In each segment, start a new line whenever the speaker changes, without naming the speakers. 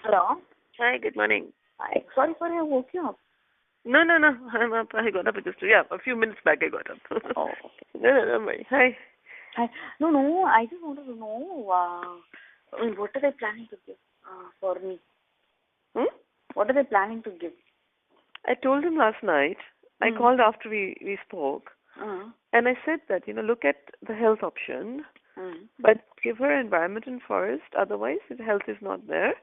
Hello.
Hi, good morning.
Hi. Sorry, I woke you up.
No, I'm up. I got up just, a few minutes back I got up.
Oh, okay.
No, hi.
Hi. No, I just wanted to know, what are they planning to give for me? What are they planning to give?
I told him last night. I called after we spoke. And I said that, look at the health option, but give her environment and forest. Otherwise, if health is not there,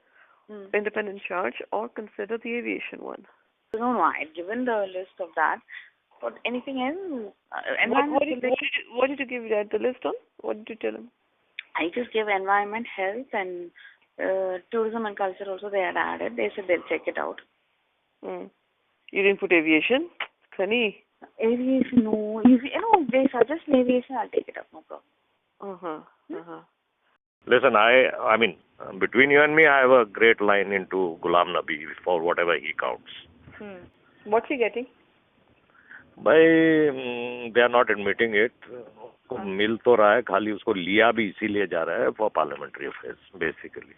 independent charge, or consider the aviation one.
No, I've given the list of that. But anything else?
What did you give that the list on? What did you tell him?
I just gave environment, health, and tourism and culture also they had added. They said they'll check it out.
You didn't put aviation? Funny.
Aviation, no. They suggest aviation, I'll take it up, no problem.
Listen, I mean, between you and me, I have a great line into Ghulam Nabi for whatever he counts.
What's he getting?
They are not admitting it. मिल तो रहा है, खाली उसको लिया भी इसीलिए जा रहा है for parliamentary affairs, basically.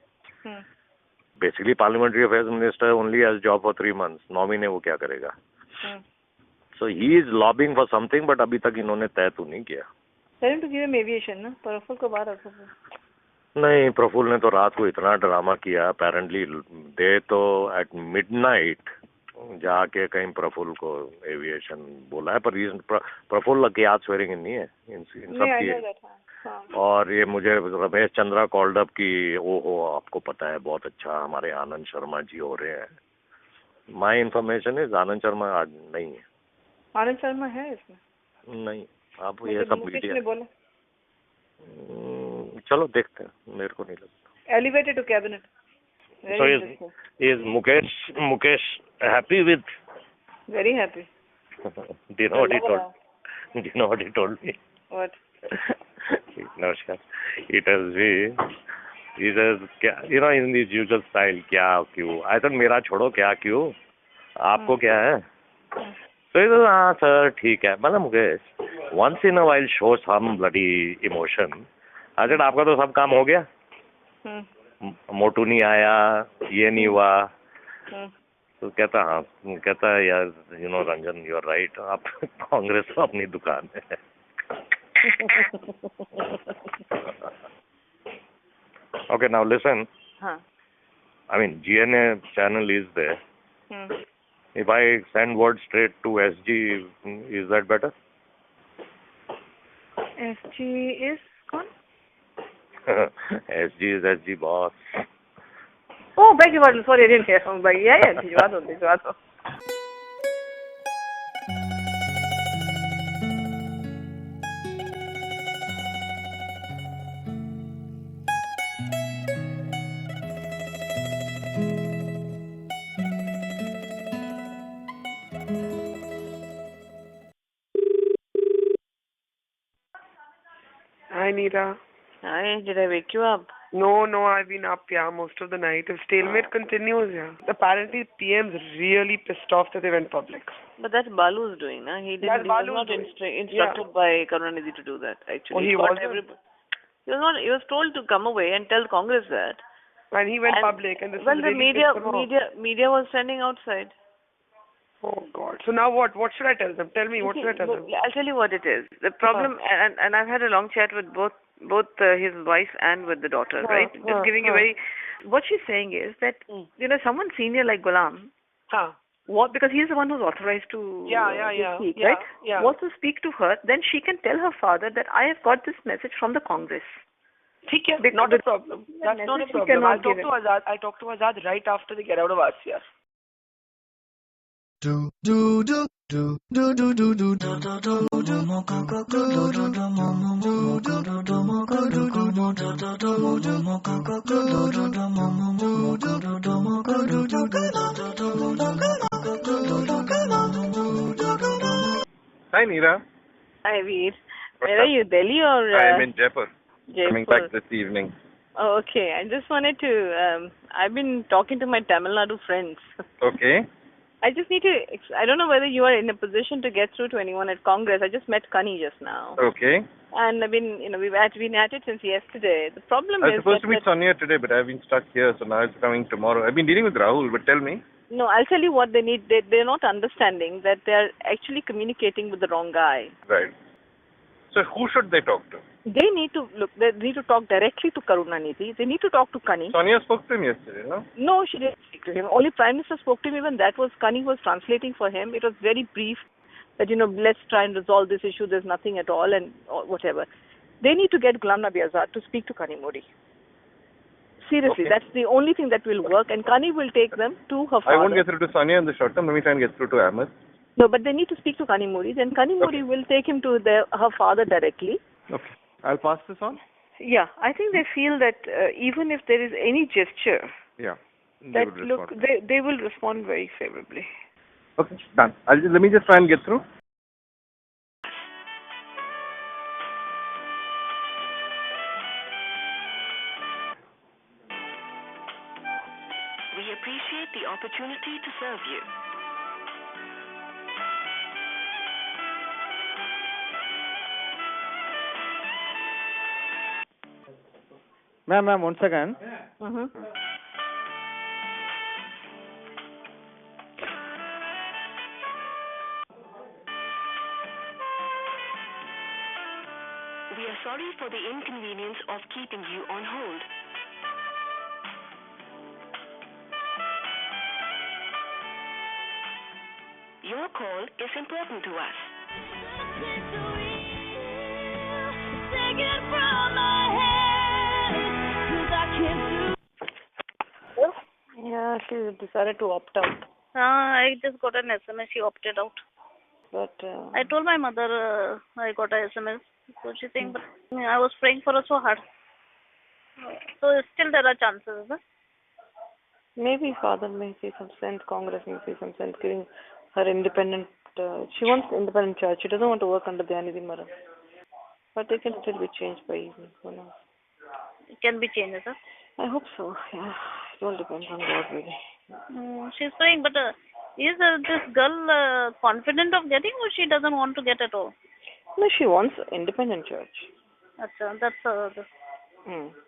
Basically, parliamentary affairs minister only has job for 3 months. 9 महीने वो क्या करेगा? So he is lobbying for something, but अभी तक इन्होंने तय तो नहीं किया.
Tell him to give him aviation, ना? प्रफुल्ल को बाहर रखो.
नहीं, प्रफुल्ल ने तो रात को इतना ड्रामा किया. Apparently, they तो at midnight जाके कहीं प्रफुल्ल को एविएशन बोला है, पर प्रफुल्ल की आज स्वेरिंग नहीं है इन सब की. और ये मुझे रमेश चंद्रा कॉल्ड अप की ओहो आपको पता है बहुत अच्छा हमारे आनंद शर्मा जी हो रहे हैं. My information is Anand Sharma आज नहीं है.
आनंद शर्मा है इसमें? नहीं,
आप ये सब मीडिया बोला. चलो देखते हैं, मेरे को नहीं लगता.
Elevated to cabinet.
So is Mukesh happy with?
Very happy.
Do you know what he told? Do you know what he told me?
What?
Namaskar. He tells me, he says, in his usual style, क्या क्यों? I said, मेरा छोड़ो क्या क्यों? आपको क्या है? So he says, हाँ sir, ठीक है. मतलब Mukesh, once in a while show some bloody emotion. I said, आपका तो सब काम हो गया. मोटू नहीं आया, ये नहीं हुआ. तो कहता है यार रंजन यू आर राइट, आप कांग्रेस को अपनी दुकान है. Okay, now listen. I mean, GNA channel is there. If I send word straight to SG, is that better?
SG is कौन?
SG is SG boss.
Oh, beg your pardon. Sorry, I didn't hear. Yeah, भिजवा दो.
Hi, Neera.
Hi, did I wake you up?
No, I've been up, most of the night. If stalemate continues, Apparently, PM's really pissed off that they went public.
But that's Balu's doing, na? He was not instructed by Karunanidhi to do that, actually.
Oh, he was
was told to come away and tell Congress that.
And he went public, and this
well,
was
the
really
media was standing outside.
Oh, God. So now what? What should I tell them? Tell me, what should I tell them?
I'll tell you what it is. The problem, and I've had a long chat with both his wife and with the daughter, right? Just giving you what she's saying is that, someone senior like Ghulam, because he's the one who's authorized to speak, right?
Yeah.
Wants to speak to her, then she can tell her father that I have got this message from the Congress.
Not a problem. That's not a problem. I'll talk to Azad right after they get out of RCR.
Hi, Neera.
Hi, Veer. Where are you, Delhi or?
I am in Jaipur. Coming back this evening.
Oh, okay. I just wanted to. I've been talking to my Tamil Nadu friends.
Okay.
I just need to. I don't know whether you are in a position to get through to anyone at Congress. I just met Kani just now.
Okay.
And I've been, we've been at it since yesterday. The problem
I was
is
supposed to meet Sonia today, but I've been stuck here, so now it's coming tomorrow. I've been dealing with Rahul, but tell me.
No, I'll tell you what they need. They're not understanding that they're actually communicating with the wrong guy.
Right. So who should they talk to?
They need to talk directly to Karunanidhi. They need to talk to Kani.
Sonia spoke to him yesterday, no?
No, she didn't speak to him. Only Prime Minister spoke to him. Even that was Kani was translating for him. It was very brief that, let's try and resolve this issue. There's nothing at all and whatever. They need to get Ghulam Nabi Azad to speak to Kani Modi. Seriously, that's the only thing that will work. And Kani will take them to her father.
I won't get through to Sonia in the short term. Let me try and get through to Ahmed.
No, but they need to speak to Kani Modi. Then Kani Modi will take him to her father directly.
Okay. I'll pass this on.
Yeah, I think they feel that even if there is any gesture, they will respond very favorably.
Okay, done. Let me just try and get through.
We appreciate the opportunity to serve you.
Ma'am, 1 second.
Mm-hmm.
We are sorry for the inconvenience of keeping you on hold. Your call is important to us.
Yeah, she decided to opt out.
I just got an SMS. She opted out.
But
I told my mother I got an SMS. So she's saying, but I was praying for her so hard. So still there are chances, huh?
maybe father may see some sense, Congress may see some sense giving her independent. She wants independent church. She doesn't want to work under the Anidhi Maram. But it can still be changed by evening. Who knows?
It can be changed, huh?
I hope so. Yeah, it all depends on God, really.
She's praying, but is this girl confident of getting, or she doesn't want to get at all?
No, she wants independent church.
That's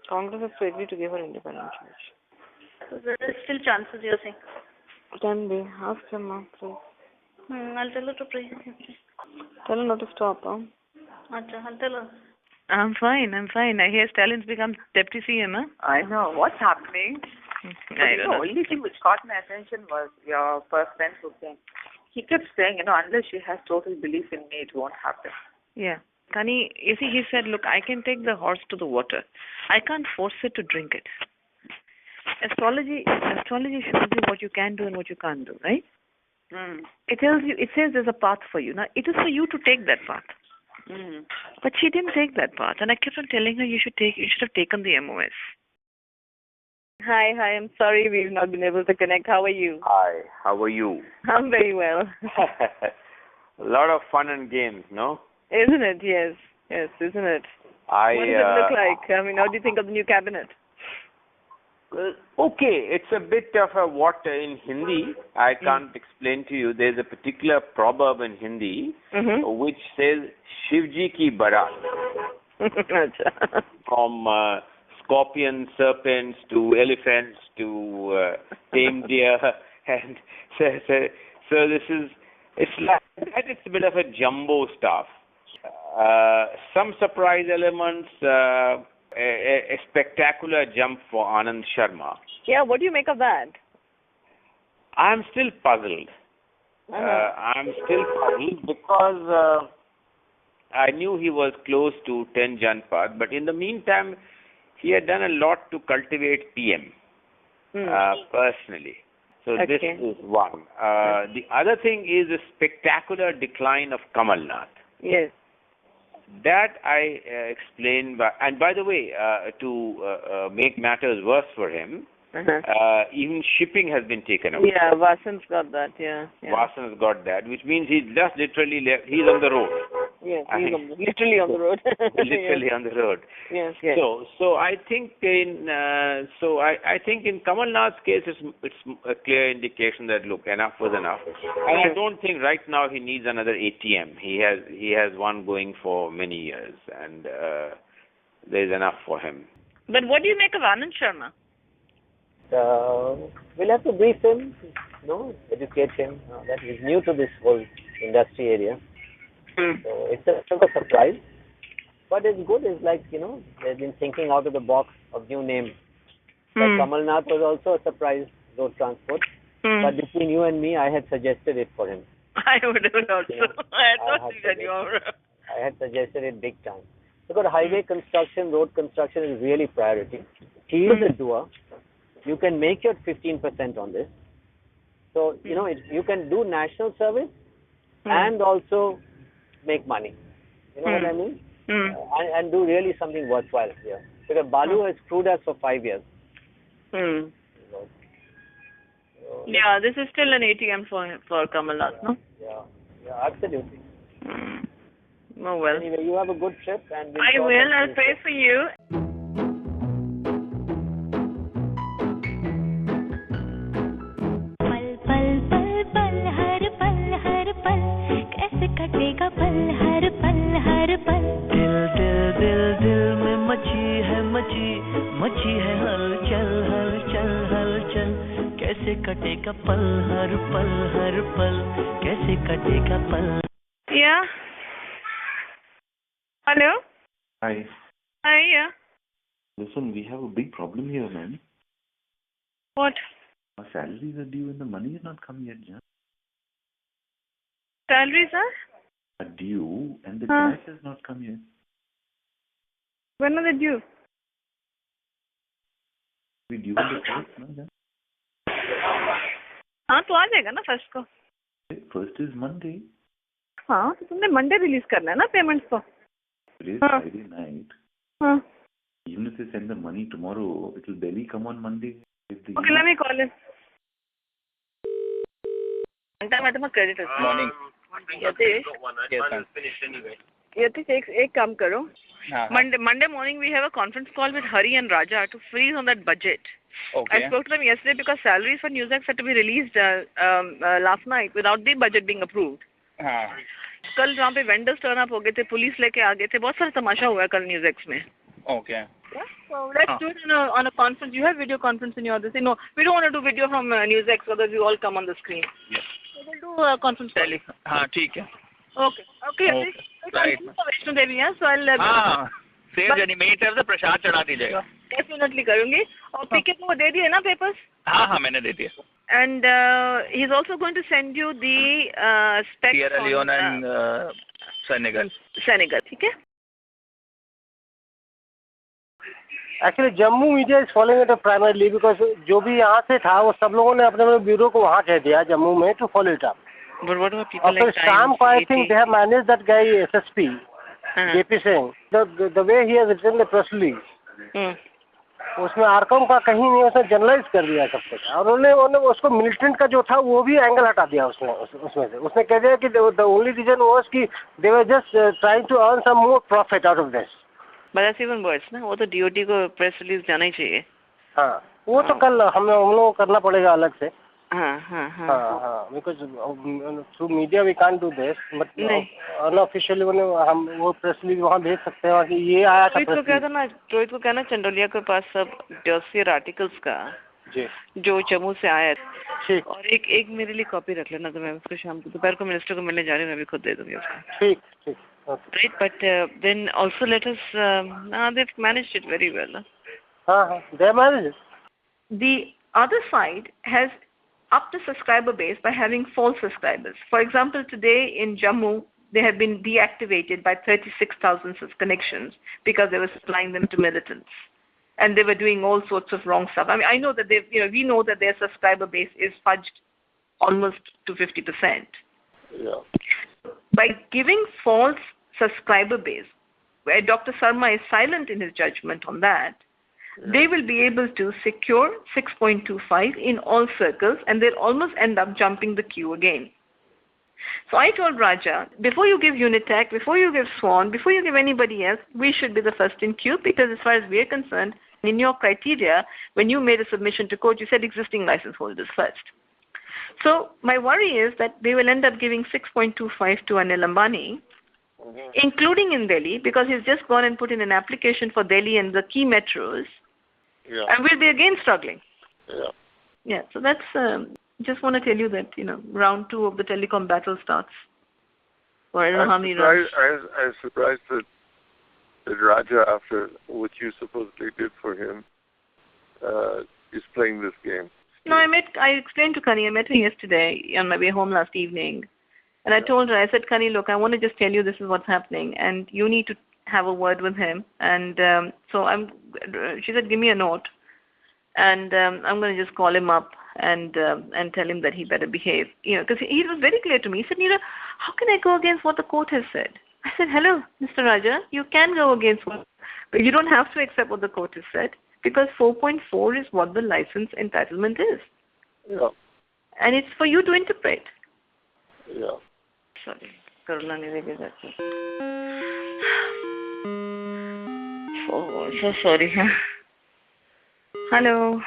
Congress has to agree to give her independent church.
So there is still chances, you're saying?
Can be. Ask her, ma'am, please.
I'll tell her to pray.
Tell her not to stop, huh?
I'll tell her.
I'm fine. I hear Stalin's become deputy CM, huh?
I know. What's happening? The only thing which caught my attention was your first friend who came. He kept saying, unless she has total belief in me, it won't happen.
Yeah. Kani, you see, he said, look, I can take the horse to the water. I can't force it to drink it. Astrology shows you what you can do and what you can't do, right? It says there's a path for you. Now, it is for you to take that path. But she didn't take that path, and I kept on telling her you should have taken the MOS. Hi, I'm sorry we've not been able to connect. How are you?
Hi, how are you?
I'm very well.
A lot of fun and games, no?
Isn't it? Yes, isn't it? What does it look like? I mean, how do you think of the new cabinet?
Okay, it's a bit of a what in Hindi. I can't explain to you. There's a particular proverb in Hindi which says Shivji ki barat. From scorpions, serpents to elephants to tame deer, and so this is. It's like that. It's a bit of a jumbo stuff. Some surprise elements. A spectacular jump for Anand Sharma.
Yeah, what do you make of that?
I'm still puzzled. I'm still puzzled because I knew he was close to 10 Janpad, but in the meantime, he had done a lot to cultivate PM personally. So this is one. The other thing is a spectacular decline of Kamal Nath.
Yes.
That I explained, and by the way, to make matters worse for him, even shipping has been taken away.
Yeah, Vasan's got that, yeah.
Vasan's got that, which means he's just literally left, he's on the road.
Yes, he's literally on the road.
Literally on the road.
Yes, yes.
So I think I think in Kamal Nath's case, it's a clear indication that look, enough was enough, and I don't think right now he needs another ATM. He has one going for many years, and there's enough for him.
But what do you make of Anand Sharma?
We'll have to brief him, educate him that he's new to this whole industry area. So it's a sort of surprise, but it's good. It's like, they've been thinking out of the box of new names. But Kamal Nath was also a surprise, road transport. But between you and me, I had suggested it for him.
I would have also.
I had suggested it big time. Because highway construction, road construction is really priority. He is a doer. You can make your 15% on this. So, you can do national service and also make money. You know what I mean? And do really something worthwhile here. Because Balu has screwed us for 5 years.
Yeah, this is still an ATM for Kamal Nath, no?
Yeah, absolutely.
Oh, well.
Anyway, you have a good trip. And
I will. I'll pray for you.
कटेगा पल हर पल दिल में मची है हलचल कैसे कटेगा पल हर पल कैसे कटेगा पल.
Yeah. Hello.
Hi.
Hi. Yeah.
Listen, we have a big problem here, man.
What?
Our salaries are due and the money has not come yet, Jan.
Salaries
are due and the cash has not come yet.
When are they due?
We due on the first, no, Jan?
हाँ तो आ जाएगा ना first को.
First is Monday.
हाँ तो तुमने Monday release करना है ना पेमेंट्स को.
It is Friday night. Even if they send the money tomorrow, it will barely come on Monday.
Okay, let me call him. मैं credit.
Morning.
Yatish.
Yes, ma'am.
Yatish एक काम करो. Monday morning we have a conference call with Hari and Raja to freeze on that budget.
Okay.
I spoke to them yesterday because salaries for Newsx had to be released last night without the budget being approved. कल जहाँ पे vendors turn up हो गए थे, police लेके आ गए थे, बहुत सारा तमाशा हुआ है कल Newsx में.
Okay.
Yeah, so let's do it on a conference. You have video conference in your this. No, we don't want to do video from Newsx, otherwise we all come on the screen.
Yes.
So we'll do a conference call.
हाँ ठीक है.
Okay. Right. Vaishno Devi है, so I'll.
Save animator से प्रसाद चढ़ा दीजिएगा.
Definitely करूँगी. और पीके को दे दिए ना papers?
हाँ मैंने दे दिया.
And he's also going to send you the specs
Sierra Leone and Senegal.
ठीक है?
Actually, Jammu media is following it up primarily because जो भी यहाँ से था वो सब लोगों ने अपने ब्यूरो को वहाँ कह दिया जम्मू में to follow it up.
But what about people
like Sham ko I think they have managed that guy SSP, JP Singh. The way he has written the press release, उसमें आरकम का कहीं नहीं, उसने जनरलाइज कर दिया सब कुछ और उन्होंने उसको मिलिटेंट का जो था वो भी एंगल हटा दिया उसमें से. उसने कह दिया कि the only reason was कि they were just trying to earn some more profit out of this.
But that's even worse, ना? वो तो DOT को प्रेस रिलीज जाना ही चाहिए.
हाँ, वो तो कल हम लोगों को करना पड़ेगा अलग से.
हाँ.
Because through media we can't do this, but unofficially हम वो प्रेस रिलीज वहाँ भेज सकते हैं कि ये आया था.
रोहित को कहना चंडोलिया के पास सब डॉसियर आर्टिकल्स का जो जम्मू से आया है और एक मेरे लिए कॉपी रख लेना, तो मैं उसको शाम को दोपहर को मिनिस्टर को मिलने जा रही हूँ, मैं भी खुद दे दूंगी उसको.
ठीक.
Right, but then also let us. They've managed it very well.
They managed it.
The other side has upped the subscriber base by having false subscribers. For example, today in Jammu, they have been deactivated by 36,000 connections because they were supplying them to militants, and they were doing all sorts of wrong stuff. I mean, I know that we know that their subscriber base is fudged almost to 50%.
Yeah.
By giving false subscriber base, where Dr. Sarma is silent in his judgment on that, they will be able to secure 6.25 in all circles, and they'll almost end up jumping the queue again. So I told Raja, before you give Unitech, before you give Swan, before you give anybody else, we should be the first in queue, because as far as we are concerned, in your criteria, when you made a submission to court, you said existing license holders first. So my worry is that they will end up giving 6.25 to Anil Ambani, including in Delhi, because he's just gone and put in an application for Delhi and the key metros, and we'll be again struggling. Yeah, so that's, just want to tell you that, round 2 of the telecom battle starts. Or I don't know how many rounds.
I'm surprised that Raja, after what you supposedly did for him, is playing this game.
No, I explained to Kani, I met her yesterday on my way home last evening. And I told her, I said, Kani, look, I want to just tell you this is what's happening, and you need to have a word with him. And she said, give me a note. And I'm going to just call him up and tell him that he better behave. Because he was very clear to me. He said, how can I go against what the court has said? I said, hello, Mr. Raja, you can go against but you don't have to accept what the court has said, because 4.4 is what the license entitlement is.
Yeah.
And it's for you to interpret.
Yeah.
Sorry, Karuna ne dekha jaati. So sorry. Hello.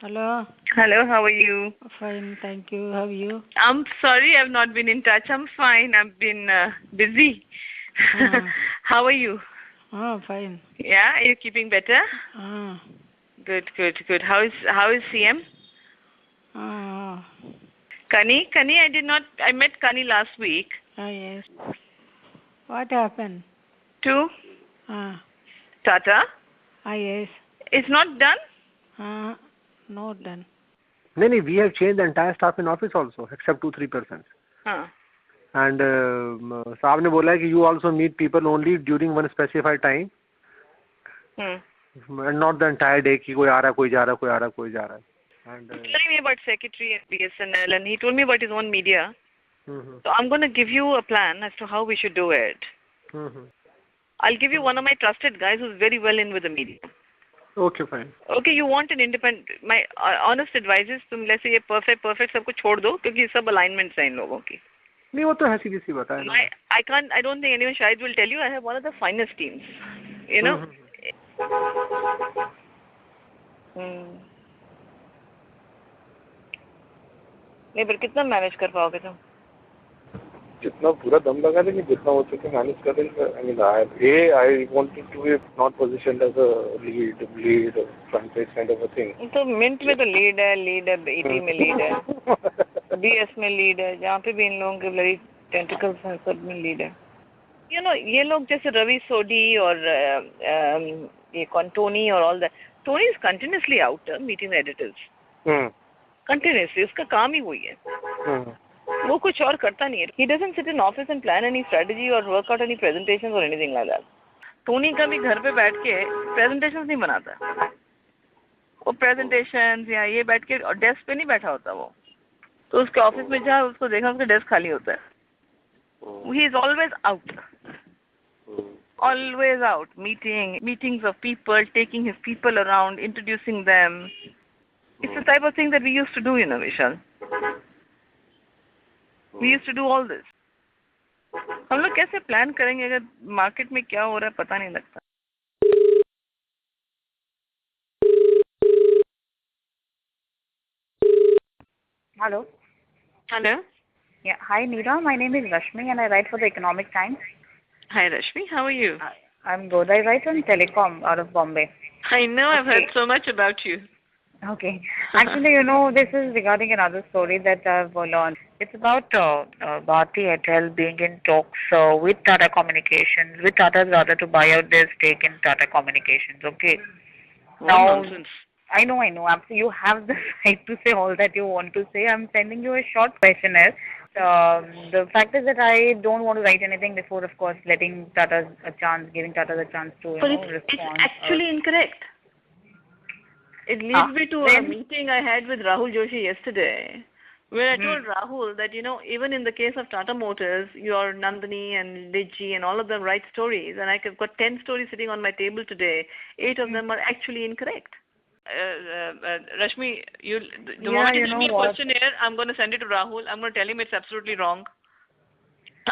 Hello.
Hello, how are you?
Fine, thank you. How are you?
I'm sorry I've not been in touch. I'm fine. I've been busy. How are you?
Oh, fine.
Yeah, are you keeping better? Good. How is CM? Kani, I met Kani last week.
Oh, yes. What happened?
To? Tata?
Yes.
It's not done?
Not done.
No, we have changed the entire staff in office also, except 2-3 persons. And Saab ne bola कि you also meet people only during one specified time. And not the entire day कि कोई आ रहा, कोई जा रहा, कोई आ रहा, कोई जा रहा. And
telling me about secretary at BSNL, and he told me about his own media. So I'm going to give you a plan as to how we should do it. I'll give you one of my trusted guys who's very well in with the media.
Okay, fine.
Okay, you want an independent. My honest advice is, तुम let's say ये perfect सबको छोड़ दो, क्योंकि सब alignments हैं इन लोगों की.
नहीं वो तो है सीधी सी बात है.
I don't think anyone Shahid will tell you. I have one of the finest teams. नहीं पर कितना मैनेज कर पाओगे तुम?
जितना पूरा दम लगा देंगे, जितना हो सके मैनेज कर देंगे. I wanted to be not positioned as a lead franchise kind of a thing.
तो मिंट में तो लीड है, BT में लीड है, BS में लीड है, जहाँ पे भी इन लोगों के ब्लडी टेंटिकल्स हैं सब में लीड है. ये लोग जैसे रवि सोडी और ये कौन टोनी और all that. Tony is continuously out meeting the editors. Continuously, उसका काम ही वही है. वो कुछ और करता नहीं है. He doesn't sit in office and plan any strategy or work out any presentations or anything like that. Tony का भी घर पे बैठ के presentations नहीं बनाता. वो presentations या ये बैठ के और desk पे नहीं बैठा होता वो. तो उसके ऑफिस में जहाँ उसको देखा उसका desk खाली होता है. He is always out. Always out, meetings of people, taking his people around, introducing them. It's the type of thing that we used to do, Vishal. We used to do all this. हम लोग कैसे plan करेंगे अगर market में क्या हो रहा है पता नहीं लगता.
Hello.
Hello.
Yeah. Hi, Neera. My name is Rashmi and I write for the Economic Times.
Hi, Rashmi. How are you?
I'm good. I write on telecom out of Bombay.
I know. I've heard so much about you.
Okay. Actually, this is regarding another story that I've learned. It's about Bharti Airtel being in talks with Tata Communications, with Tata's rather, to buy out their stake in Tata Communications. Okay. Now,
Nonsense.
I know. Absolutely, you have the right to say all that you want to say. I'm sending you a short questionnaire. The fact is that I don't want to write anything before, of course, giving Tata a chance to respond.
It's actually incorrect. It leads me to a meeting I had with Rahul Joshi yesterday, where I told Rahul that, even in the case of Tata Motors, your Nandini and Liji and all of them write stories, and I've got 10 stories sitting on my table today. 8 of them are actually incorrect. Rashmi, the moment you give me a questionnaire, I'm going to send it to Rahul. I'm going to tell him it's absolutely wrong.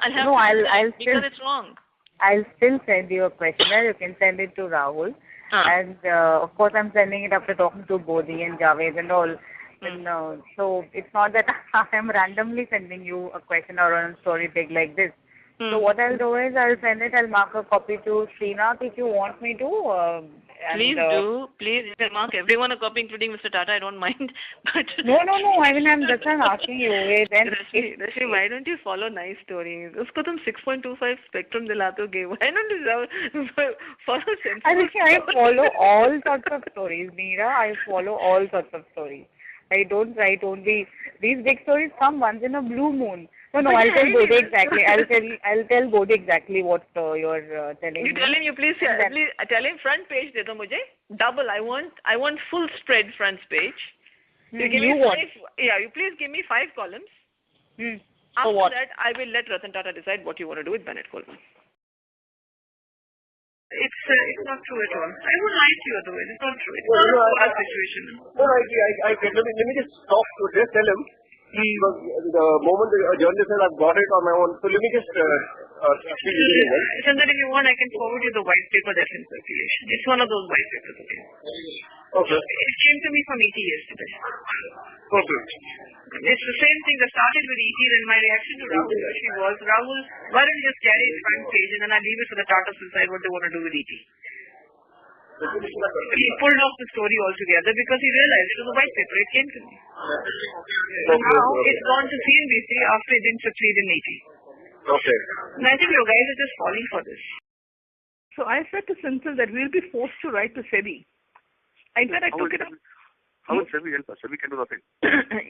I'll have
No,
to
I'll
because
still,
it's wrong.
I'll still send you a questionnaire. You can send it to Rahul. And of course, I'm sending it after talking to Bodhi and Javed and all. And so it's not that I'm randomly sending you a question or a story big like this. So what I'll do is I'll send it. I'll mark a copy to Srinath if you want me to.
Please do. Please, you can mark everyone a copy, including Mr. Tata. I don't mind. But
No. I mean, that's why I'm asking you. Then
Rashmi, why don't you follow nice stories? उसको तुम 6.25 spectrum दिलाते Why don't you follow sensible?
I follow all sorts of stories, Meera. I follow all sorts of stories. I don't write only these big stories. Come once in a blue moon. No. I'll tell Bodhi exactly. I'll tell Bodhi exactly what you're telling
You
me.
tell him, please tell him front page दे दो मुझे. Double. I want full spread front page. You give me five. Yeah, you please give me 5 columns. After that, I will let Ratan Tata decide what you want to do with Bennett Coleman. It's not true at all. I would lie to you otherwise. It's not true. It's not a situation.
No, I let me just stop to just tell him. Because the moment a journalist says I've got it on my own, so let me just
Sundar, if you want, I can forward you the white paper that's in circulation. It's one of those white papers, okay?
Okay.
It came to me from ET yesterday.
Okay.
It's the same thing that started with ET, and my reaction to Rahul Joshi was, Rahul, why don't you just carry it front page and then I leave it for the Tatas to decide what they want to do with ET. He pulled off the story altogether because he realized it was a white paper. It came to me. So now it's gone to CNBC after it didn't succeed in ET.
Okay.
And I think you guys are just falling for this. So I said to Simple that we'll be forced to write to SEBI. I said I took it up.
How will SEBI help us? SEBI can do nothing.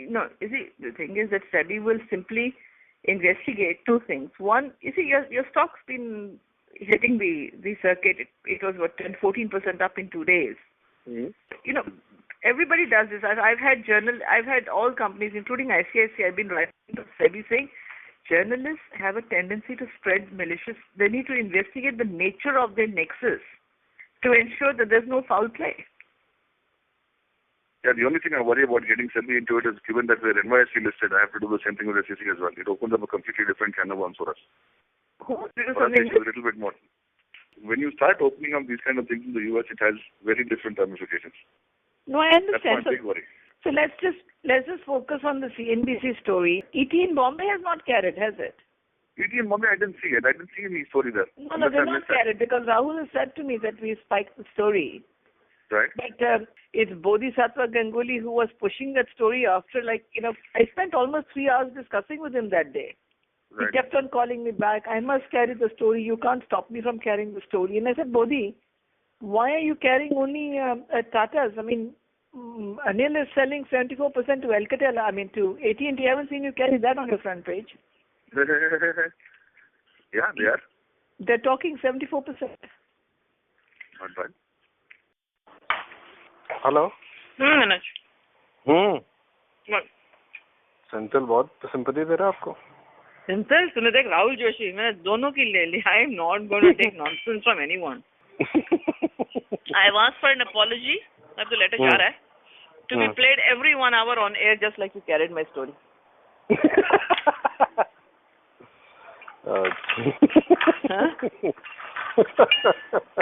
No, you see, the thing is that SEBI will simply investigate 2 things. One, you see, your stock's been hitting the circuit. It was 14% up in 2 days. You know, everybody does this. I've had all companies, including ICICI, I've been writing to SEBI saying journalists have a tendency to spread malicious. They need to investigate the nature of their nexus to ensure that there's no foul play.
Yeah, the only thing I worry about getting SEBI into it is given that we're NYSE listed, I have to do the same thing with SEC as well. It opens up a completely different can of worms for us. For us, it's a little bit more. When you start opening up these kind of things in the US, it has very different ramifications.
No, I understand.
That's my big worry.
So let's just focus on the CNBC story. ET in Bombay has not carried, has it?
ET in Bombay, I didn't see it. I didn't see any story there.
No, they're not carried because Rahul has said to me that we spiked the story.
Right.
But it's Bodhisattva Ganguly who was pushing that story after, I spent almost 3 hours discussing with him that day. Right. He kept on calling me back. I must carry the story. You can't stop me from carrying the story. And I said, Bodhi, why are you carrying only Tatas? I mean, Anil is selling 74% to Alcatel, to AT&T. I haven't seen you carry that on your front page.
Yeah, they are.
They're talking 74%.
Not bad.
Hello
Manoj
central बहुत sympathy दे रहा है आपको
simple तूने देख राहुल जोशी मैंने दोनों की ले ली I am not going to take nonsense from anyone I have asked for an apology अब तो लेटर जा रहा है to be played every 1 hour on air just like you carried my story.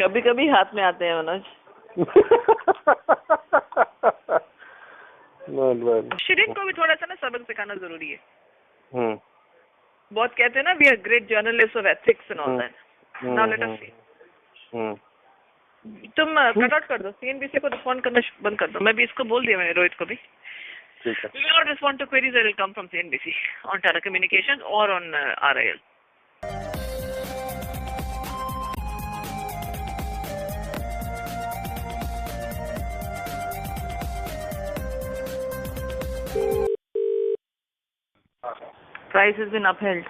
कभी-कभी हाथ में आते हैं मनोज. शिरीन को भी थोड़ा सा ना सबक सिखाना जरूरी है. बहुत कहते हैं ना we are great journalists of ethics and all that. Now let us see. तुम कट आउट कर दो सीएनबीसी को रिस्पॉन्ड करना बंद कर दो. मैं भी इसको बोल दिया मैंने रोहित को भी. ठीक है. We will not respond to queries that will come from CNBC on Tata Communications or on RIL. Price has been upheld.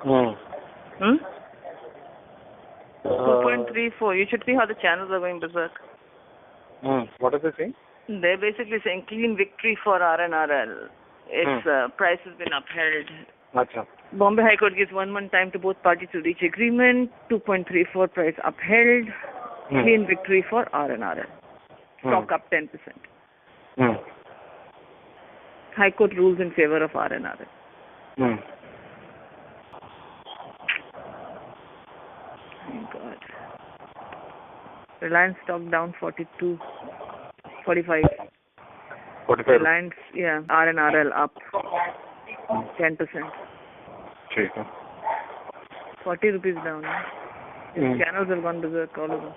2.34. You should see how the channels are going berserk.
What are they saying?
They're basically saying clean victory for RNRL. Its price has been upheld.
Achha.
Bombay High Court gives 1 month time to both parties to reach agreement. 2.34 price upheld. Clean victory for RNRL. Stock up 10%. High Court rules in favor of RNRL.
Reliance stock down 42, 45.
45.
Reliance, yeah, R and RL up 10%.
ठीक है.
40 rupees down. Channels have gone berserk all over.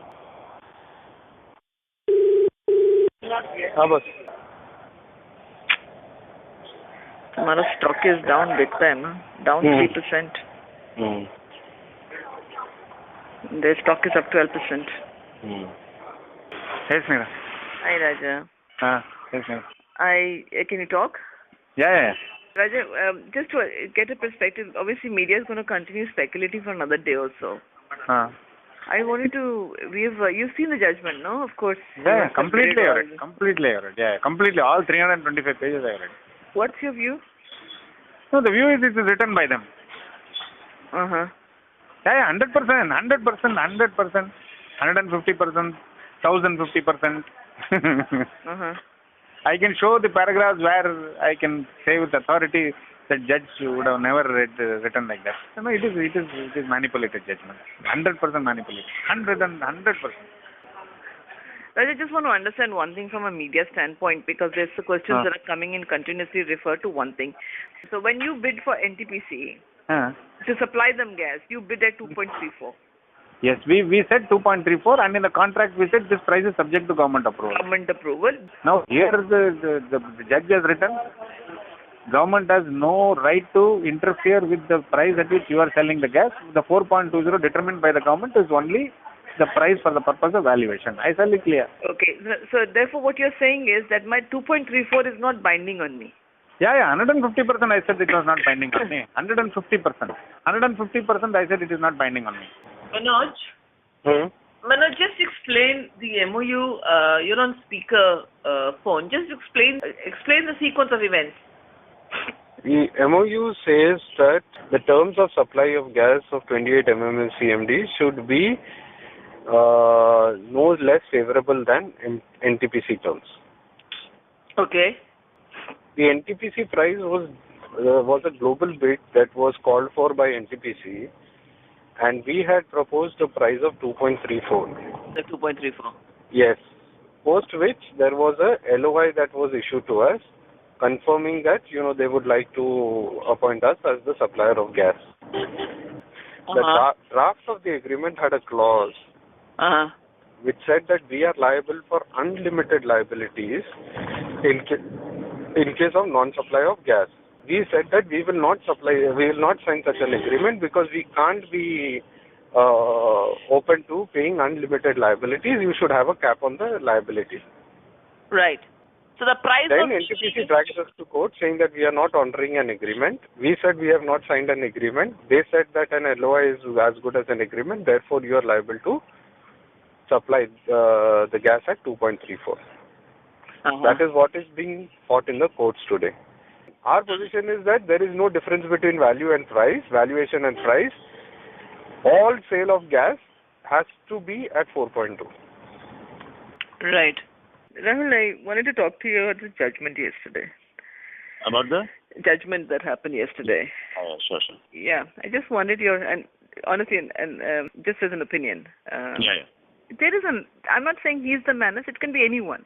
हाँ बस.
Tomorrow stock is down big time, huh? Down 3%. Their stock is up 12%.
Yes, Neera.
Hi, Raja.
Yes, Neera.
Can you talk?
Yeah.
Raja, just to get a perspective, obviously media is going to continue speculating for another day or so. I wanted to, you've seen the judgment, no? Of course.
Yeah, completely I read. Yeah, completely. All 325 pages I read.
What's your view?
No, the view is it is written by them.
Uh-huh.
Yeah, 100%, 150%, 1050%.
Uh-huh.
I can show the paragraphs where I can say with authority that judge would have never written like that. No, it is manipulated judgment. 100% manipulated. 100%.
I just want to understand one thing from a media standpoint, because there's the questions that are coming in continuously refer to one thing. So when you bid for NTPC to supply them gas, you bid at 2.34.
Yes, we said 2.34, and in the contract we said this price is subject to government approval. Now here the judge has written, government has no right to interfere with the price at which you are selling the gas. The 4.20 determined by the government is only the price for the purpose of valuation. I shall be clear.
Okay, so therefore what you're saying is that my 2.34 is not binding on me.
Yeah, 150% I said it was not binding on me. 150%. 150% I said it is not binding on me.
Manoj? Manoj, just explain the MOU. You're on speaker phone. Just explain the sequence of events.
The MOU says that the terms of supply of gas of 28 MMSCMD should be no less favorable than NTPC terms.
Okay.
The NTPC price was a global bid that was called for by NTPC, and we had proposed a price of 2.34.
The 2.34.
Yes. Post which there was a LOI that was issued to us, confirming that they would like to appoint us as the supplier of gas. The draft of the agreement had a clause which said that we are liable for unlimited liabilities in case of non-supply of gas. We said that we will not sign such an agreement because we can't be open to paying unlimited liabilities. You should have a cap on the liability.
Right. So the price
then NTPC dragged us to court saying that we are not honoring an agreement. We said we have not signed an agreement. They said that an LOI is as good as an agreement. Therefore, you are liable to supply the gas at 2.34. That is what is being fought in the courts today. Our position is that there is no difference between valuation and price. All sale of gas has to be at 4.2.
Right. Rahul, I wanted to talk to you about the judgment yesterday.
About the?
Judgment that happened yesterday.
Sure.
Yeah, I just wanted your, and honestly, and just as an opinion.
Yeah.
There is I'm not saying he's the man, it can be anyone.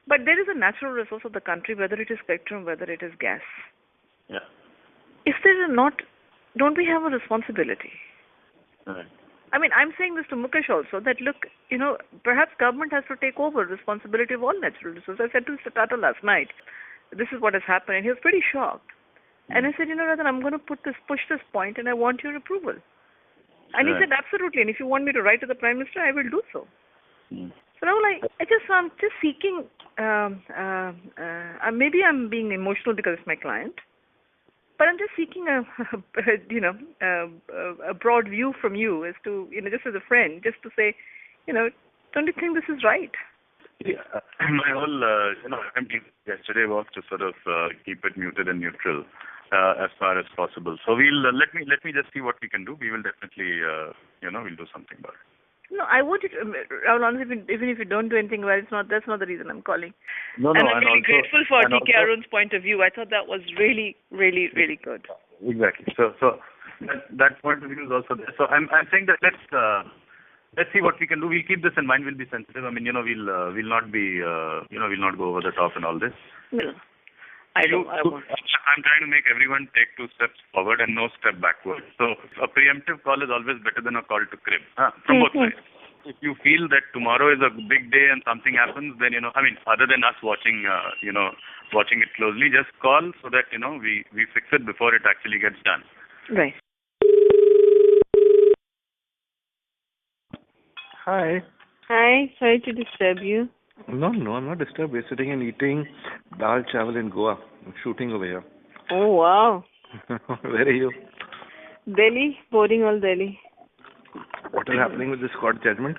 But there is a natural resource of the country, whether it is spectrum, whether it is gas.
Yeah.
If there is not, don't we have a responsibility?
Right.
I mean, I'm saying this to Mukesh also, that look, perhaps government has to take over responsibility of all natural resources. I said to Mr. Tata last night, this is what has happened, and he was pretty shocked. And I said, Rather, I'm going to push this point, and I want your approval. And he said, absolutely, and if you want me to write to the Prime Minister, I will do so. So now, I'm just seeking, maybe I'm being emotional because it's my client, but I'm just seeking a broad view from you as to, just as a friend, just to say, don't you think this is right?
Yeah, my whole, attempt yesterday was to sort of keep it muted and neutral as far as possible. So we'll let me just see what we can do. We will definitely, we'll do something about it.
No, I want you to, honestly, even if you don't do anything well, that's not the reason I'm calling.
No,
and I'm really grateful for D.K. Arun's point of view. I thought that was really, really, really good.
Exactly. So that point of view is also there. So I'm saying that
let's see what we can do. We'll keep this in mind. We'll be sensitive. I mean, we'll not be, we'll not go over the top and all this.
No.
I'm trying to make everyone take 2 steps forward and no step backward. So a preemptive call is always better than a call to crib from both sides. If you feel that tomorrow is a big day and something happens, then, I mean, other than us watching, watching it closely, just call so that, we fix it before it actually gets done.
Right.
Hi.
Hi, sorry to disturb you.
No, I'm not disturbed. We're sitting and eating dal chawal in Goa. I'm shooting over here.
Oh, wow.
Where are you?
Delhi, boarding all Delhi.
What is happening with this court judgment?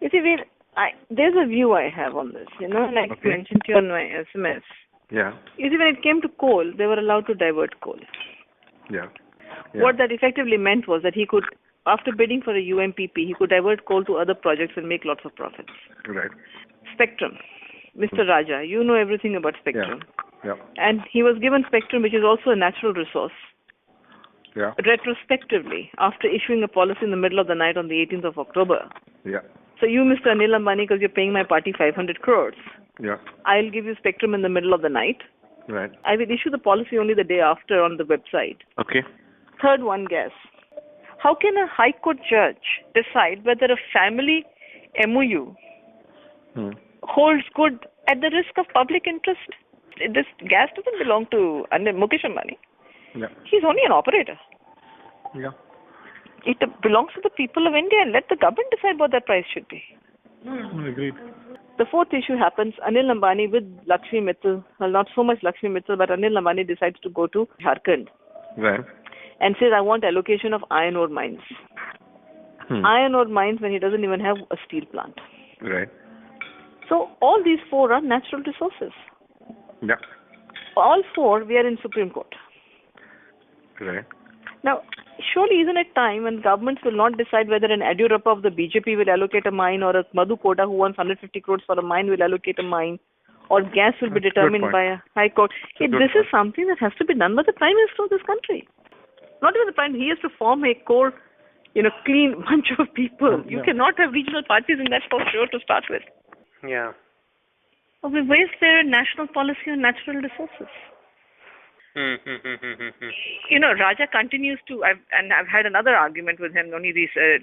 You see, there's a view I have on this, like I mentioned to you on my SMS.
Yeah.
You see, when it came to coal, they were allowed to divert coal.
Yeah.
What that effectively meant was that he could, after bidding for a UMPP, he could divert coal to other projects and make lots of profits.
Right.
Spectrum. Mr. Raja, you know everything about Spectrum.
Yeah.
And he was given Spectrum, which is also a natural resource.
Yeah.
Retrospectively, after issuing a policy in the middle of the night on the 18th of October.
Yeah.
So you, Mr. Anil Ambani, because you're paying my party 500 crores,
yeah,
I'll give you Spectrum in the middle of the night.
Right.
I will issue the policy only the day after on the website.
Okay.
Third one, guess. How can a High Court judge decide whether a family MOU holds good at the risk of public interest? This gas doesn't belong to Mukesh Ambani.
Yeah.
He's only an operator.
Yeah.
It belongs to the people of India, and let the government decide what that price should be.
Agreed.
The fourth issue happens. Anil Ambani with Lakshmi Mittal, well, not so much Lakshmi Mittal, but Anil Ambani decides to go to Jharkhand.
Right.
And says, I want allocation of iron ore mines. Iron ore mines when he doesn't even have a steel plant.
Right.
So all these 4 are natural resources.
Yeah.
All 4, we are in Supreme Court.
Right.
Now, surely isn't it time when governments will not decide whether an Adurappa of the BJP will allocate a mine, or a Madhu Koda who wants 150 crores for a mine will allocate a mine, or gas will be determined by a High Court. This is something that has to be done by the Prime Minister of this country. Not even the Prime Minister. He has to form a core, clean bunch of people. You cannot have regional parties in that for sure to start with.
Yeah.
We waste their national policy on natural resources. Raja continues to, I've had another argument with him only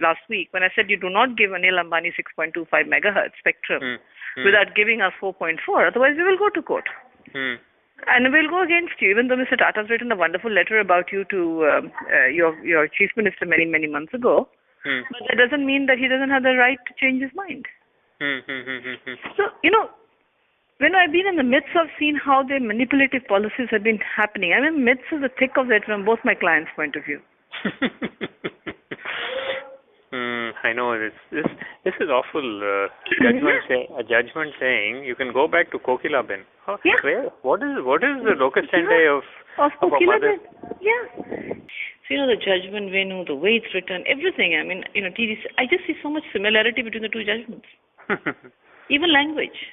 last week when I said you do not give Anil Ambani 6.25 megahertz spectrum without giving us 4.4, otherwise we will go to court. And we'll go against you, even though Mr. Tata's written a wonderful letter about you to your chief minister many, many months ago. But that doesn't mean that he doesn't have the right to change his mind. So, when I've been in the midst of seeing how their manipulative policies have been happening, I'm in the midst of the thick of it from both my clients' point of view.
I know this is awful. A judgment saying you can go back to Kokilaben. What is the locus standi of
Kokilaben? Yeah. So the judgment venue, the way it's written, everything. I mean, TDC. I just see so much similarity between the two judgments. Even language.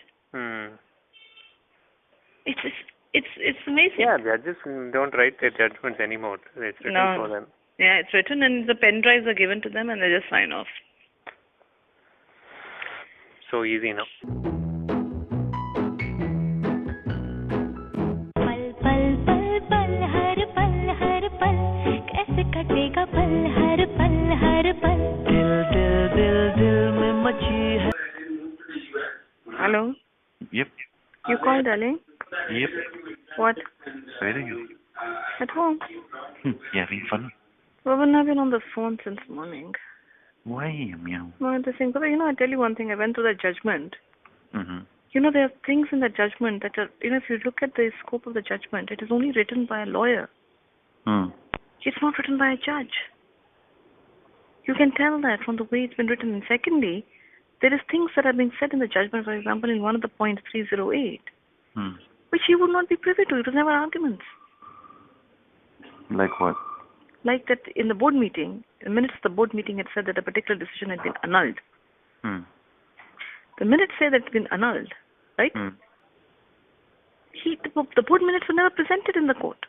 It's amazing.
Yeah, judges don't write their judgments anymore. It's written for them.
Yeah, it's written and the pen drives are given to them and they just sign off.
So easy now.
Hello?
Yep.
You called, darling?
Yep.
What?
Where are you?
At home.
You having fun?
Robin, I've been on the phone since morning.
Why, meow?
No, the thing. But I tell you one thing. I went through that judgment.
Mm-hmm.
There are things in the judgment that are, if you look at the scope of the judgment, it is only written by a lawyer. It's not written by a judge. You can tell that from the way it's been written. And secondly, there is things that are being said in the judgment, for example, in one of the points 308, which he would not be privy to. It was never arguments.
Like what?
Like that in the board meeting, in minutes of the board meeting, it said that a particular decision had been annulled. The minutes say that it's been annulled, right? The board minutes were never presented in the court.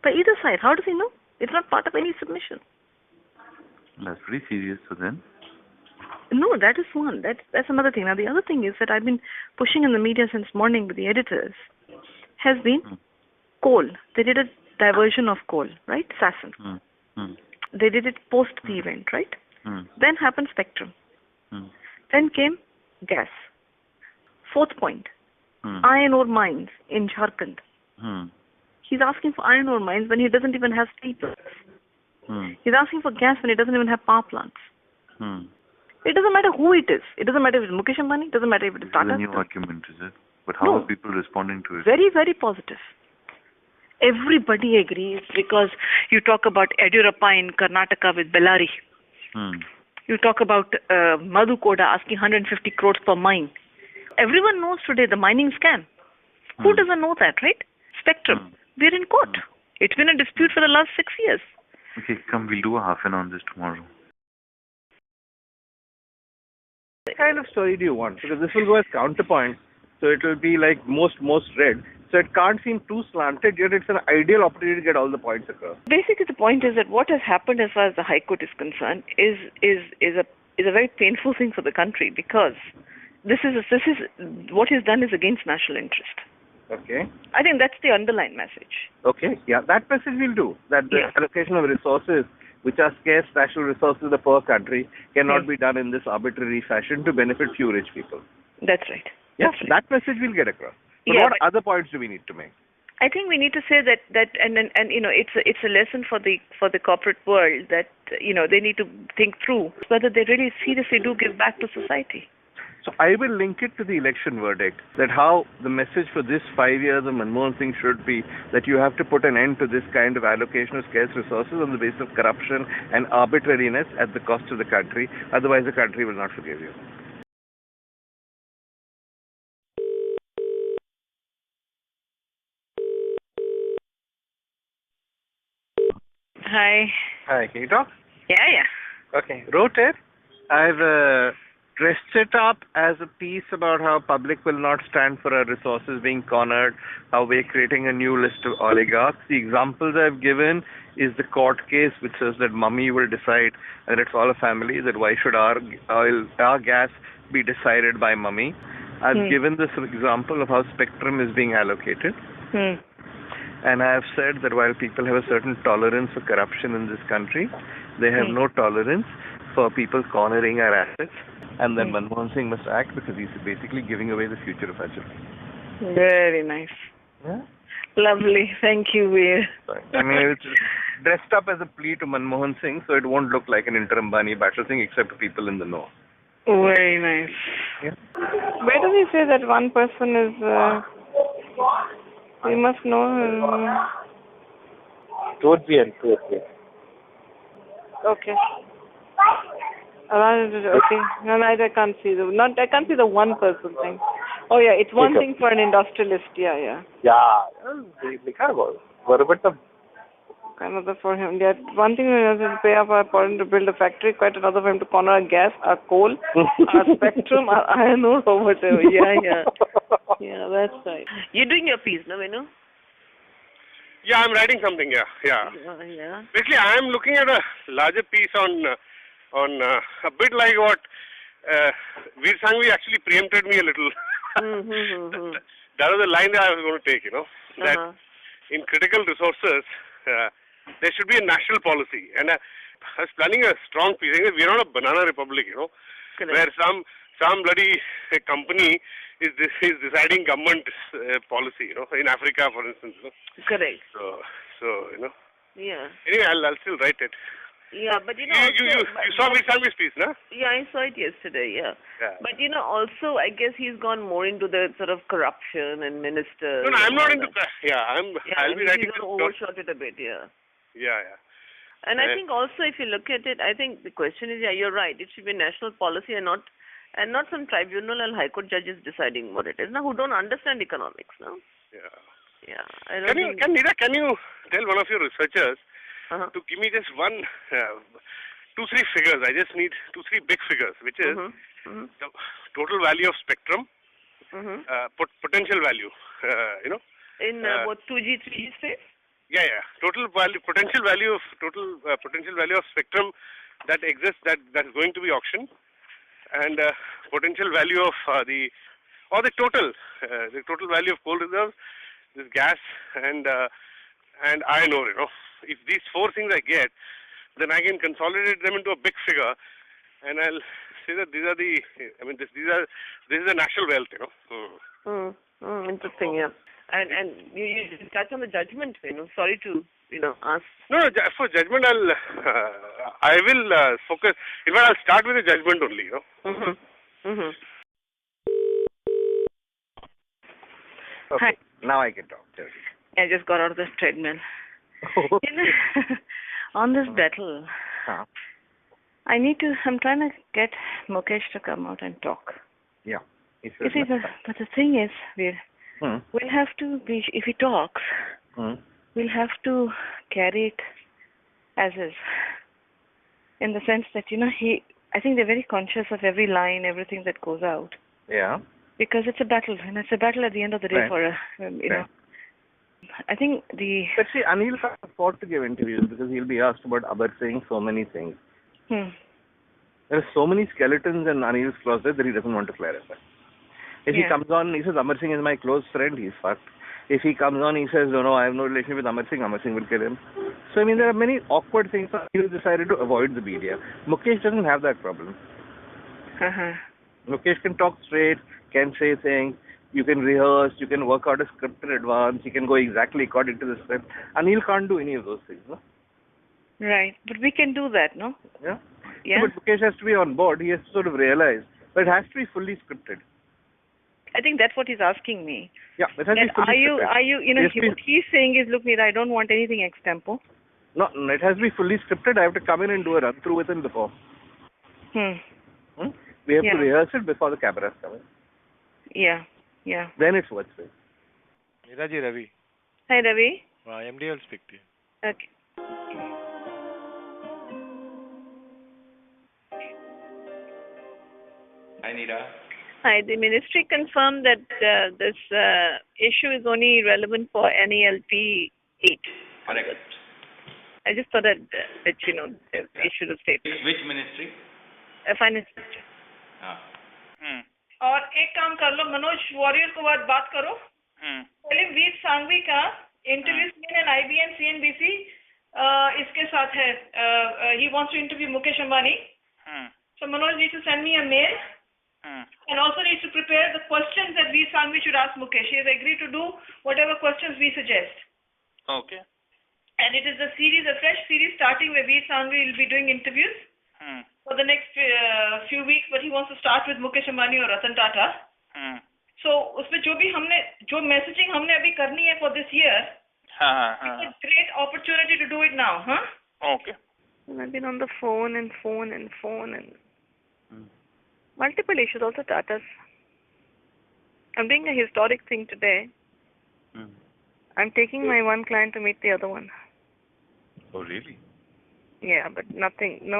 By either side. How does he know? It's not part of any submission.
That's pretty serious. So then,
No, that is one. That's another thing. Now the other thing is that I've been pushing in the media since morning with the editors has been coal. They did a diversion of coal, right? Sasson. They did it post the event, right? Then happened spectrum. Then came gas. Fourth point, iron ore mines in Jharkhand. He's asking for iron ore mines when he doesn't even have steel plants. He's asking for gas when he doesn't even have power plants. It doesn't matter who it is. It doesn't matter if it's Mukesh Ambani. It doesn't matter if it is Tata.
It's a new argument, is it? But how are people responding to it?
Very, very positive. Everybody agrees because you talk about Yediyurappa in Karnataka with Bellary. You talk about Madhu Koda asking 150 crores per mine. Everyone knows today the mining scam. Who doesn't know that, right? Spectrum. We're in court. It's been a dispute for the last 6 years.
Okay, come, we'll do a half an hour on this tomorrow.
What kind of story do you want? Because this will go as counterpoint, so it will be like most read. So it can't seem too slanted, yet it's an ideal opportunity to get all the points across.
Basically, the point is that what has happened as far as the High Court is concerned is a very painful thing for the country, because this is what he's done is against national interest.
Okay.
I think that's the underlying message.
Okay, yeah, that message will do. That the allocation of resources, which are scarce national resources of the poor country, cannot be done in this arbitrary fashion to benefit few rich people.
That's right.
Yes, that message will get across. But what other points do we need to make?
I think we need to say that and you know, it's a lesson for the corporate world that you know, they need to think through whether they really seriously do give back to society.
So I will link it to the election verdict, that how the message for this 5 years of Manmohan Singh should be that you have to put an end to this kind of allocation of scarce resources on the basis of corruption and arbitrariness at the cost of the country. Otherwise, the country will not forgive you.
Hi.
Hi, can you talk?
Yeah.
Okay, wrote it. I've dressed it up as a piece about how public will not stand for our resources being cornered, how we're creating a new list of oligarchs. The examples I've given is the court case which says that mummy will decide, and it's all a family, that why should our gas be decided by mummy. I've given this example of how spectrum is being allocated. And I have said that while people have a certain tolerance for corruption in this country, they have no tolerance for people cornering our assets. And then Manmohan Singh must act because he's basically giving away the future of our children.
Very nice.
Yeah?
Lovely. Thank you, Veer.
I mean, it's dressed up as a plea to Manmohan Singh, so it won't look like an inter-Ambani battle thing except to people in the know.
Very nice.
Yeah.
Where does he say that one person is... we must know...
Towards the end.
Okay. Okay. No, I can't see I can't see the one person thing. Oh yeah, it's one thing for an industrialist. Yeah.
Yeah.
Another for him. Yeah, one thing is to pay off our parent to build a factory. Quite another for him to corner our gas, our coal, our spectrum, our iron ore, or whatever. Yeah. Yeah, that's right. You're doing your piece, no, Venu?
Yeah, I'm writing something. Yeah. Basically, I am looking at a larger piece on a bit like what Veer Sanghvi actually preempted me a little. That was the line that I was going to take. That in critical resources, there should be a national policy. And I was planning a strong piece. We're not a banana republic, where some bloody company is deciding government policy, in Africa, for instance.
Correct.
So
Yeah.
Anyway, I'll still write it.
Yeah, but you
saw Veer Sanghvi's piece, no?
Yeah, I saw it yesterday. Yeah. But also, I guess he's gone more into the sort of corruption and ministers.
No, I'm not into that. I'll be writing.
He's overshot it a bit. Yeah.
Yeah.
And I think also, if you look at it, I think the question is, you're right. It should be national policy and not some tribunal and high court judges deciding what it is. Now, who don't understand economics, no? Yeah.
Can you tell one of your researchers to give me just 2-3 figures? I just need 2-3 big figures, which is the total value of spectrum, potential value,
In what 2G, 3G space?
Yeah. Potential value of spectrum that exists, that's going to be auctioned, and potential value of the total value of coal reserves, this gas and iron ore. If these four things I get, then I can consolidate them into a big figure, and I'll say that these are the. I mean, this is a national wealth.
Interesting, yeah. And you touch on the judgment. Sorry to ask.
No, for judgment, I will focus. In fact, I'll start with the judgment only.
Okay.
Hi.
Now I can talk.
I just got out of the treadmill. On this battle, I'm trying to get Mukesh to come out and talk.
Yeah.
You see, but the thing is, we'll have to be, if he talks, we'll have to carry it as is. In the sense that, I think they're very conscious of every line, everything that goes out.
Yeah.
Because it's a battle, and it's a battle at the end of the day for know. I think
But see, Anil can't afford to give interviews because he'll be asked about Amar saying so many things. There are so many skeletons in Anil's closet that he doesn't want to clarify. If he comes on, he says Amar Singh is my close friend, he's fucked. If he comes on, he says, no, I have no relation with Amar Singh will kill him. So, I mean, there are many awkward things. He decided to avoid the media. Mukesh doesn't have that problem. Mukesh can talk straight, can say things, you can rehearse, you can work out a script in advance, you can go exactly according to the script. Anil can't do any of those things, no?
Right, but we can do that, no?
Yeah?
Yeah.
So, but Mukesh has to be on board, he has to sort of realize, but it has to be fully scripted.
I think that's what he's asking me.
Yeah, it has to be fully scripted.
Are you, what he's saying is, look, Meera, I don't want anything extempo.
No, it has to be fully scripted. I have to come in and do a run-through with him before. We have to rehearse it before the cameras come in.
Yeah.
Then it's worth it.
Meera ji, Ravi.
Hi, Ravi.
MD will speak to you.
Okay.
Hi, Neera.
Hi, the ministry confirmed that this issue is only relevant for NELP 8.
Correct.
I just thought that issued a statement.
Which ministry?
Finance ministry. और एक काम कर लो Manoj warrior को बात करो पहले वीर सांघवी का interview CNN IBN CNBC इसके साथ है he wants to interview Mukesh Ambani so Manoj needs to send me a mail and also needs to prepare the questions that Veer Sanghvi should ask Mukesh. He has agreed to do whatever questions we suggest.
Okay.
And it is a fresh series starting where Veer Sanghvi will be doing interviews for the next few weeks, but he wants to start with Mukesh Ambani or Ratan Tata. So उसमें जो messaging हमने अभी करनी है for this year, it's a great opportunity to do it now, huh?
Okay.
I've been on the phone and multiple issues, also Tata's. I'm doing a historic thing today. I'm taking my one client to meet the other one.
Oh, really?
Yeah, but no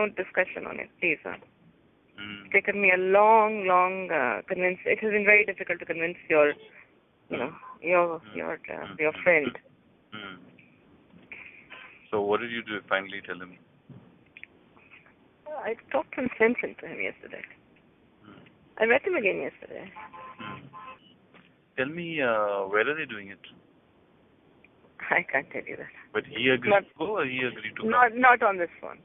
discussion on it, please. It's taken me a long convince. It has been very difficult to convince your friend.
So what did you finally tell him?
I talked some sense into him yesterday. I met him again yesterday.
Tell me, where are they doing it?
I can't tell you that.
But he agreed to go or he agreed to go?
Not on this phone.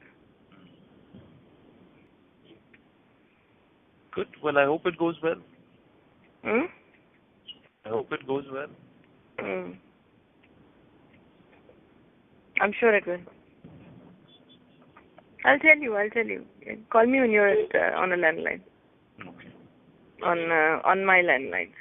Good. Well, I hope it goes well.
I
hope it goes well.
I'm sure it will. I'll tell you. Call me when you're on a landline.
Okay.
On my landline.